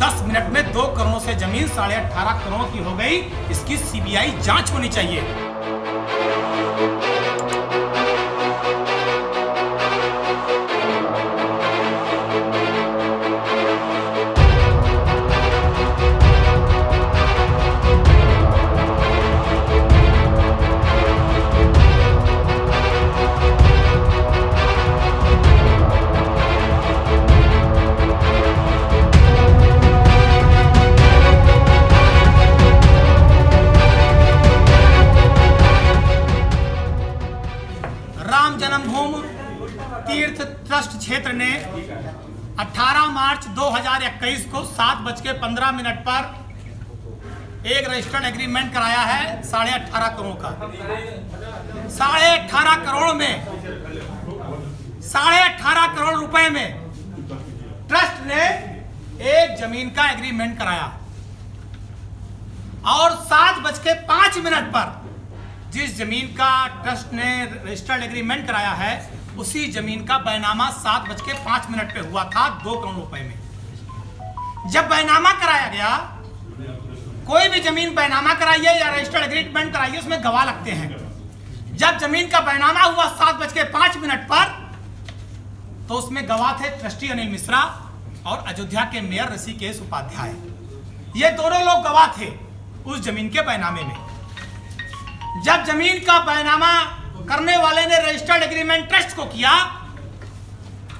10 minute में 2 करोड़ से जमीन 18.5 करोड़ की हो गई। इसकी सीबीआई जांच होनी चाहिए। राम जन्मभूमि तीर्थ ट्रस्ट क्षेत्र ने 18 मार्च 2021 को 7:15 पर एक रजिस्टर्ड एग्रीमेंट कराया है 18.5 करोड़ का। 18.5 करोड़ में 18.5 करोड़ रुपए में ट्रस्ट ने एक जमीन का एग्रीमेंट कराया और 7:05 पर जिस जमीन का ट्रस्ट ने रजिस्टर्ड एग्रीमेंट कराया है उसी जमीन का बैनामा 7:05 पे हुआ था 2 करोड़ रुपए में। जब बैनामा कराया गया, कोई भी जमीन बैनामा कराइए या रजिस्टर्ड एग्रीमेंट कराइए, उसमें गवाह लगते हैं। जब जमीन का बैनामा हुआ 7:05 पर तो उसमें गवाह थे ट्रस्टी अनिल मिश्रा और अयोध्या के मेयर ऋषिकेश उपाध्याय। ये दोनों लोग गवाह थे उस जमीन के बैनामे में। जब जमीन का बैनामा करने वाले ने रजिस्टर्ड एग्रीमेंट ट्रस्ट को किया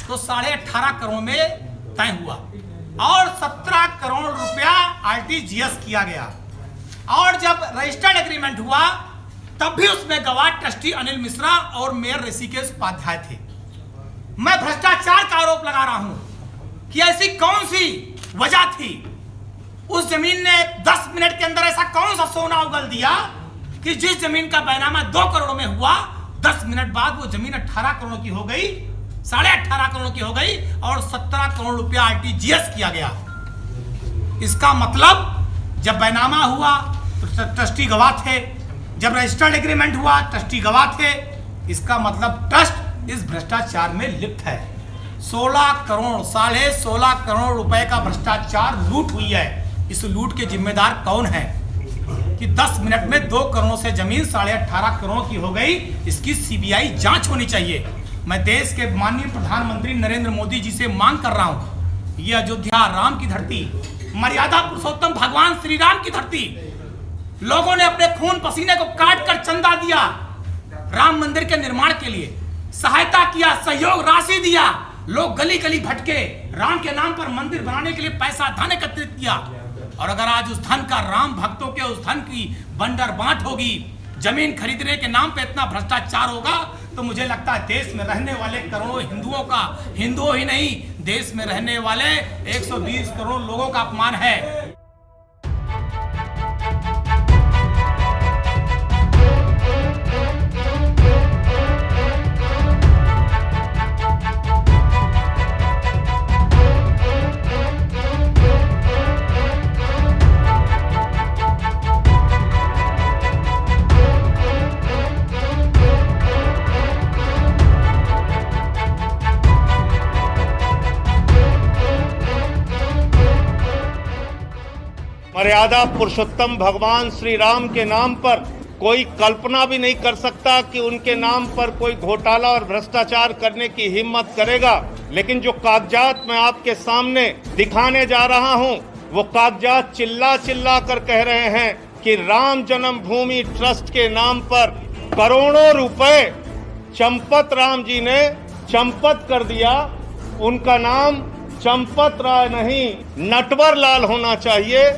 तो 18.5 करोड़ में तय हुआ और 17 करोड़ रुपया आरटीजीएस किया गया। और जब रजिस्टर्ड एग्रीमेंट हुआ तब भी उसमें गवाह ट्रस्टी अनिल मिश्रा और मेयर ऋषिकेश उपाध्याय थे। मैं भ्रष्टाचार का आरोप लगा रहा हूं कि ऐसी कौन सी वजह थी, उस जमीन ने 10 मिनट के अंदर ऐसा कौन सा सोना उगल दिया कि जिस जमीन का बैनामा 2 करोड़ में हुआ 10 मिनट बाद वो जमीन 18 करोड़ की हो गई, 18.5 करोड़ की हो गई और 17 करोड़ रुपया आरटीजीएस किया गया। इसका मतलब जब बैनामा हुआ तो ट्रस्टी गवाह थे, जब रजिस्टर्ड एग्रीमेंट हुआ ट्रस्टी गवाह थे। इसका मतलब ट्रस्ट इस भ्रष्टाचार में लिप्त है। 16 करोड़ 16.5 करोड़ रुपए का भ्रष्टाचार लूट हुई है। इस लूट के जिम्मेदार कौन है कि 10 मिनट में 2 करोड़ से जमीन 18.5 करोड़ की हो गई। इसकी सीबीआई जांच होनी चाहिए। मैं देश के माननीय प्रधानमंत्री नरेंद्र मोदी जी से मांग कर रहा हूं, ये अयोध्या राम की धरती, मर्यादा पुरुषोत्तम भगवान श्री राम की धरती, लोगों ने अपने खून पसीने को काट कर चंदा दिया, राम मंदिर के निर्माण के लिए सहायता किया, सहयोग राशि दिया, लोग गली गली भटके, राम के नाम पर मंदिर बनाने के लिए पैसा धन एकत्रित किया। और अगर आज उस धन का राम भक्तों के उस धन की बंडर बांट होगी, जमीन खरीदने के नाम पे इतना भ्रष्टाचार होगा, तो मुझे लगता है देश में रहने वाले करोड़ों हिंदुओं का, हिंदुओं ही नहीं देश में रहने वाले 120 करोड़ लोगों का अपमान है। मर्यादा पुरुषोत्तम भगवान श्री राम के नाम पर कोई कल्पना भी नहीं कर सकता कि उनके नाम पर कोई घोटाला और भ्रष्टाचार करने की हिम्मत करेगा। लेकिन जो कागजात मैं आपके सामने दिखाने जा रहा हूं, वो कागजात चिल्ला चिल्ला कर कह रहे हैं कि राम जन्मभूमि ट्रस्ट के नाम पर करोड़ों रुपए चंपत राम जी ने चंपत कर दिया। उनका नाम चंपत राय नहीं, नटवर लाल होना चाहिए।